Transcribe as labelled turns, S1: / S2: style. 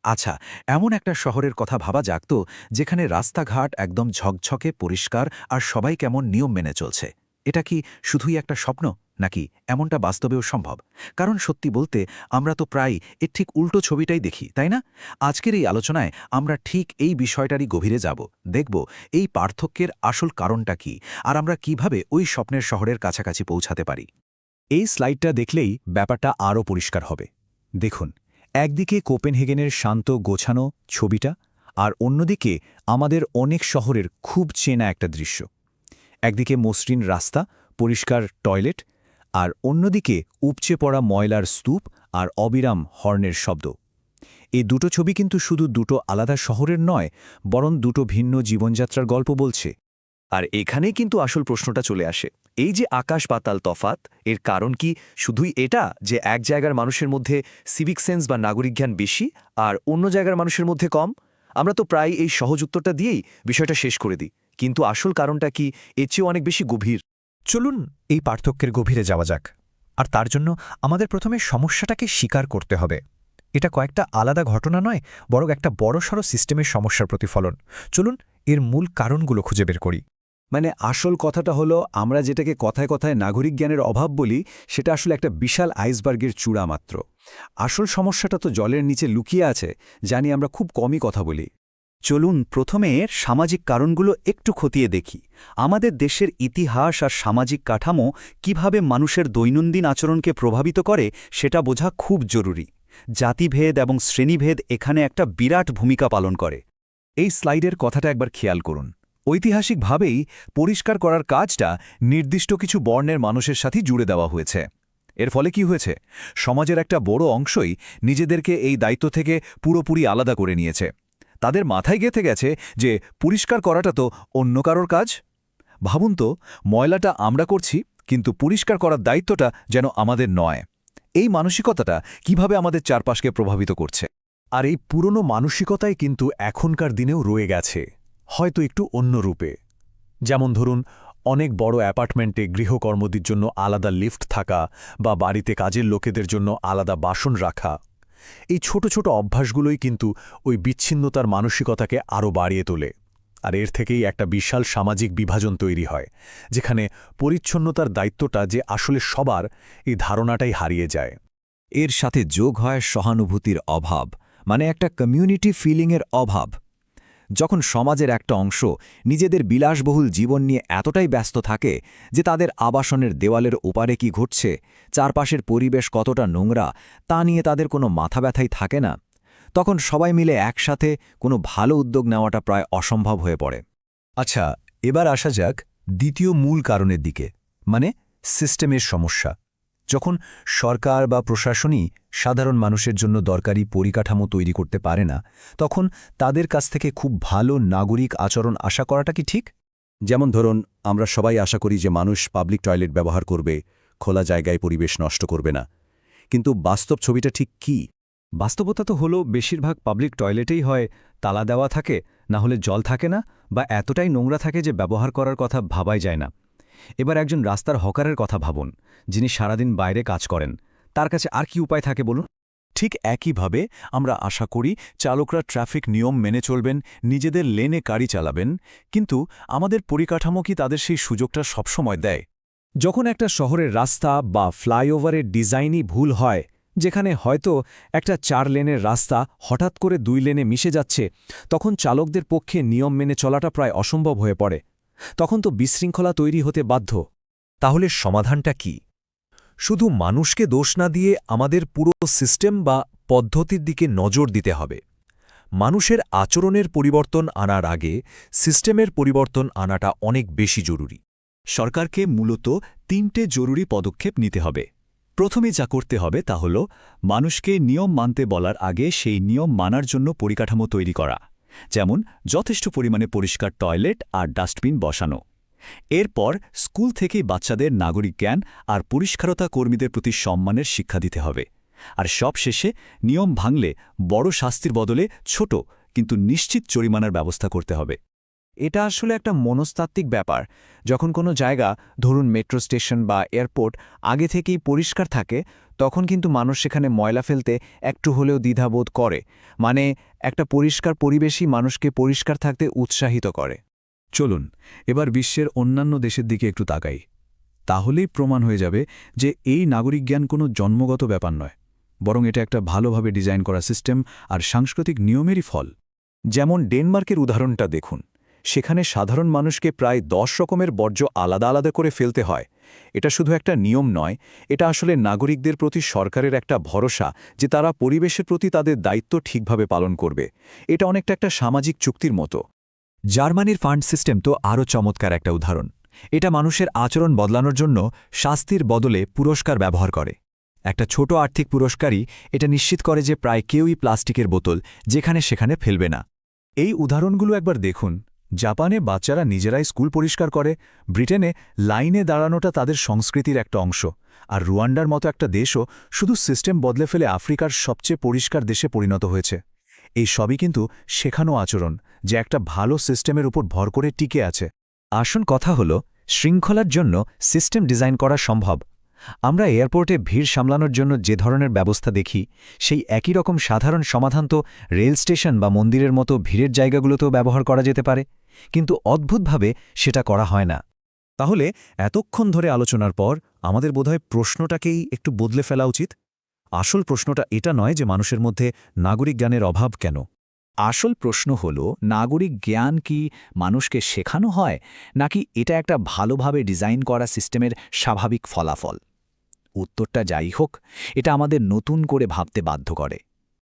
S1: আচ্ছা, এমন একটা শহরের কথা ভাবা যাক তো, যেখানে রাস্তাঘাট একদম ঝকঝকে পরিষ্কার আর সবাই কেমন নিয়ম মেনে চলছে। এটা কি শুধুই একটা স্বপ্ন, নাকি এমনটা বাস্তবেও সম্ভব? কারণ সত্যি বলতে আমরা তো প্রায় এর ঠিক উল্টো ছবিটাই দেখি, তাই না? আজকের এই আলোচনায় আমরা ঠিক এই বিষয়টারই গভীরে যাব, দেখব এই পার্থক্যের আসল কারণটা কি, আর আমরা কিভাবে ওই স্বপ্নের শহরের কাছাকাছি পৌঁছাতে পারি।
S2: এই স্লাইডটা দেখলেই ব্যাপারটা আরও পরিষ্কার হবে। দেখুন, একদিকে কোপেনহেগেনের শান্ত গোছানো ছবিটা, আর অন্যদিকে আমাদের অনেক শহরের খুব চেনা একটা দৃশ্য। একদিকে মসৃণ রাস্তা, পরিষ্কার টয়লেট, আর অন্যদিকে উপচে পড়া ময়লার স্তূপ আর অবিরাম হর্নের শব্দ। এই দুটো ছবি কিন্তু শুধু দুটো আলাদা শহরের নয়, বরং দুটো ভিন্ন জীবনযাত্রার গল্প বলছে।
S3: আর এখানেই কিন্তু আসল প্রশ্নটা চলে আসে। এই যে আকাশ পাতাল তফাত, এর কারণ কি শুধুই এটা যে এক জায়গার মানুষের মধ্যে সিভিক সেন্স বা নাগরিক জ্ঞান বেশি আর অন্য জায়গার মানুষের মধ্যে কম? আমরা তো প্রায় এই সহজ উত্তরটা দিয়েই বিষয়টা শেষ করে দিই, কিন্তু আসল কারণটা কি এর চেয়েও অনেক বেশি গভীর।
S2: চলুন এই পার্থক্যের গভীরে যাওয়া যাক। আর তার জন্য আমাদের প্রথমে সমস্যাটাকে স্বীকার করতে হবে। এটা কয়েকটা আলাদা ঘটনা নয়, বরং একটা বড়সড় সিস্টেমের সমস্যার প্রতিফলন। চলুন এর মূল কারণগুলো খুঁজে বের করি।
S4: মানে আসল কথাটা হলো, আমরা যেটাকে কথায় কথায় নাগরিক জ্ঞানের অভাব বলি, সেটা আসলে একটা বিশাল আইসবার্গের চূড়া মাত্র। আসল সমস্যাটা তো জলের নিচে লুকিয়ে আছে, জানি আমরা খুব কমই কথা বলি। চলুন প্রথমে সামাজিক কারণগুলো একটু খতিয়ে দেখি। আমাদের দেশের ইতিহাস আর সামাজিক কাঠামো কিভাবে মানুষের দৈনন্দিন আচরণকে প্রভাবিত করে সেটা বোঝা খুব জরুরি। জাতিভেদ এবং শ্রেণীভেদ এখানে একটা বিরাট ভূমিকা পালন করে।
S2: এই স্লাইডের কথাটা একবার খেয়াল করুন। ঐতিহাসিকভাবেই পরিষ্কার করার কাজটা নির্দিষ্ট কিছু বর্ণের মানুষের সাথে জুড়ে দেওয়া হয়েছে। এর ফলে কি হয়েছে? সমাজের একটা বড় অংশই নিজেদেরকে এই দায়িত্ব থেকে পুরোপুরি আলাদা করে নিয়েছে। তাদের মাথায় গেঁথে গেছে যে পরিষ্কার করাটা তো অন্য কারোর কাজ। ভাবুন তো, ময়লাটা আমরা করছি, কিন্তু পরিষ্কার করার দায়িত্বটা যেন আমাদের নয়। এই মানসিকতাটা কিভাবে আমাদের চারপাশকে প্রভাবিত করছে? আর এই পুরনো মানসিকতাই কিন্তু এখনকার দিনেও রয়ে গেছে, হয়তো একটু অন্য রূপে। যেমন ধরুন, অনেক বড় অ্যাপার্টমেন্টে গৃহকর্মীদের জন্য আলাদা লিফট থাকা, বা বাড়িতে কাজের লোকেদের জন্য আলাদা বাসন রাখা। এই ছোট ছোট অভ্যাসগুলোই কিন্তু ওই বিচ্ছিন্নতার মানসিকতাকে আরও বাড়িয়ে তোলে। আর এর থেকেই একটা বিশাল সামাজিক বিভাজন তৈরি হয়, যেখানে পরিচ্ছন্নতার দায়িত্বটা যে আসলে সবার, এই ধারণাটাই হারিয়ে যায়।
S5: এর সাথে যোগ হয় সহানুভূতির অভাব, মানে একটা কমিউনিটি ফিলিংয়ের অভাব। যখন সমাজের একটা অংশ নিজেদের বিলাসবহুল জীবন নিয়ে এতটাই ব্যস্ত থাকে যে তাদের আবাসনের দেওয়ালের ওপারে কি ঘটছে, চারপাশের পরিবেশ কতটা নোংরা, তা নিয়ে তাদের কোনো মাথা ব্যথাই থাকে না, তখন সবাই মিলে একসাথে কোনো ভালো উদ্যোগ নেওয়াটা প্রায় অসম্ভব হয়ে পড়ে।
S2: আচ্ছা, এবার আসা যাক দ্বিতীয় মূল কারণের দিকে, মানে সিস্টেমের সমস্যা। যখন সরকার বা প্রশাসনই সাধারণ মানুষের জন্য দরকারি পরিকাঠামো তৈরি করতে পারে না, তখন তাদের কাছ থেকে খুব ভালো নাগরিক আচরণ আশা করাটা কি ঠিক?
S4: যেমন ধরুন, আমরা সবাই আশা করি যে মানুষ পাবলিক টয়লেট ব্যবহার করবে, খোলা জায়গায় পরিবেশ নষ্ট করবে না। কিন্তু বাস্তব ছবিটা ঠিক কী?
S2: বাস্তবতা তো হলো, বেশিরভাগ পাবলিক টয়লেটেই হয় তালা দেওয়া থাকে, না হলে জল থাকে না, বা এতটাই নোংরা থাকে যে ব্যবহার করার কথা ভাবাই যায় না। এবার একজন রাস্তার হকারের কথা ভাবুন, যিনি সারাদিন বাইরে কাজ করেন। তার কাছে আর কি উপায় থাকে বলুন?
S4: ঠিক একইভাবে আমরা আশা করি চালকরা ট্রাফিক নিয়ম মেনে চলবেন, নিজেদের লেনে গাড়ি চালাবেন, কিন্তু আমাদের পরিকাঠামো কি তাদের সেই সুযোগটা সবসময় দেয়?
S2: যখন একটা শহরের রাস্তা বা ফ্লাইওভারের ডিজাইনই ভুল হয়, যেখানে হয়তো একটা 4 লেনের রাস্তা হঠাৎ করে 2 লেনে মিশে যাচ্ছে, তখন চালকদের পক্ষে নিয়ম মেনে চলাটা প্রায় অসম্ভব হয়ে পড়ে। তখন তো বিশৃঙ্খলা তৈরি হতে বাধ্য। তাহলে সমাধানটা কি? শুধু মানুষকে দোষ না দিয়ে আমাদের পুরো সিস্টেম বা পদ্ধতির দিকে নজর দিতে হবে। মানুষের আচরণের পরিবর্তন আনার আগে সিস্টেমের পরিবর্তন আনাটা অনেক বেশি জরুরি।
S6: সরকারকে মূলত 3টে জরুরি পদক্ষেপ নিতে হবে। প্রথমে যা করতে হবে তা হল মানুষকে নিয়ম মানতে বলার আগে সেই নিয়ম মানার জন্য পরিকাঠামো তৈরি করা, যেমন যথেষ্ট পরিমাণে পরিষ্কার টয়লেট আর ডাস্টবিন বসানো। এরপর স্কুল থেকেই বাচ্চাদের নাগরিক জ্ঞান আর পরিষ্কারতা কর্মীদের প্রতি সম্মানের শিক্ষা দিতে হবে। আর সবশেষে নিয়ম ভাঙলে বড় শাস্তির বদলে ছোট কিন্তু নিশ্চিত জরিমানার ব্যবস্থা করতে হবে।
S2: এটা আসলে একটা মনস্তাত্ত্বিক ব্যাপার। যখন কোনো জায়গা, ধরুন মেট্রো স্টেশন বা এয়ারপোর্ট, আগে থেকেই পরিষ্কার থাকে, তখন কিন্তু মানুষ সেখানে ময়লা ফেলতে একটু হলেও দ্বিধাবোধ করে। মানে একটা পরিষ্কার পরিবেশই মানুষকে পরিষ্কার থাকতে উৎসাহিত করে।
S6: চলুন এবার বিশ্বের অন্যান্য দেশের দিকে একটু তাকাই। তাহলেই প্রমাণ হয়ে যাবে যে এই নাগরিক জ্ঞান কোনো জন্মগত ব্যাপার নয়, বরং এটা একটা ভালোভাবে ডিজাইন করা সিস্টেম আর সাংস্কৃতিক নিয়মেরই ফল।
S2: যেমন ডেনমার্কের উদাহরণটা দেখুন। সেখানে সাধারণ মানুষকে প্রায় 10 রকমের বর্জ্য আলাদা আলাদা করে ফেলতে হয়। এটা শুধু একটা নিয়ম নয়, এটা আসলে নাগরিকদের প্রতি সরকারের একটা ভরসা যে তারা পরিবেশের প্রতি তাদের দায়িত্ব ঠিকভাবে পালন করবে। এটা অনেকটা একটা সামাজিক চুক্তির মতো।
S5: জার্মানির ফান্ড সিস্টেম তো আরও চমৎকার একটা উদাহরণ। এটা মানুষের আচরণ বদলানোর জন্য শাস্তির বদলে পুরস্কার ব্যবহার করে। একটা ছোট আর্থিক পুরস্কারই এটা নিশ্চিত করে যে প্রায় কেউই প্লাস্টিকের বোতল যেখানে সেখানে ফেলবে না।
S6: এই উদাহরণগুলো একবার দেখুন। জাপানে বাচ্চারা নিজেরাই স্কুল পরিষ্কার করে, ব্রিটেনে লাইনে দাঁড়ানোটা তাদের সংস্কৃতির একটা অংশ, আর রুয়ান্ডার মতো একটা দেশও শুধু সিস্টেম বদলে ফেলে আফ্রিকার সবচেয়ে পরিষ্কার দেশে পরিণত হয়েছে। এই সবই কিন্তু শেখানো আচরণ, যে একটা ভালো সিস্টেমের উপর ভর করে টিকে আছে।
S5: আসল কথা হল, শৃঙ্খলার জন্য সিস্টেম ডিজাইন করা সম্ভব। আমরা এয়ারপোর্টে ভিড় সামলানোর জন্য যে ধরনের ব্যবস্থা দেখি, সেই একই রকম সাধারণ সমাধান তো রেল স্টেশন বা মন্দিরের মতো ভিড়ের জায়গাগুলোতেও ব্যবহার করা যেতে পারে, কিন্তু অদ্ভুতভাবে সেটা করা হয় না।
S6: তাহলে এতক্ষণ ধরে আলোচনার পর আমাদের বোধহয় প্রশ্নটাকেই একটু বদলে ফেলা উচিত। আসল প্রশ্নটা এটা নয় যে মানুষের মধ্যে নাগরিক জ্ঞানের অভাব কেন।
S7: আসল প্রশ্ন হল, নাগরিক জ্ঞান কি মানুষকে শেখানো হয়, নাকি এটা একটা ভালোভাবে ডিজাইন করা সিস্টেমের স্বাভাবিক ফলাফল? উত্তরটা যাই হোক, এটা আমাদের নতুন করে ভাবতে বাধ্য করে।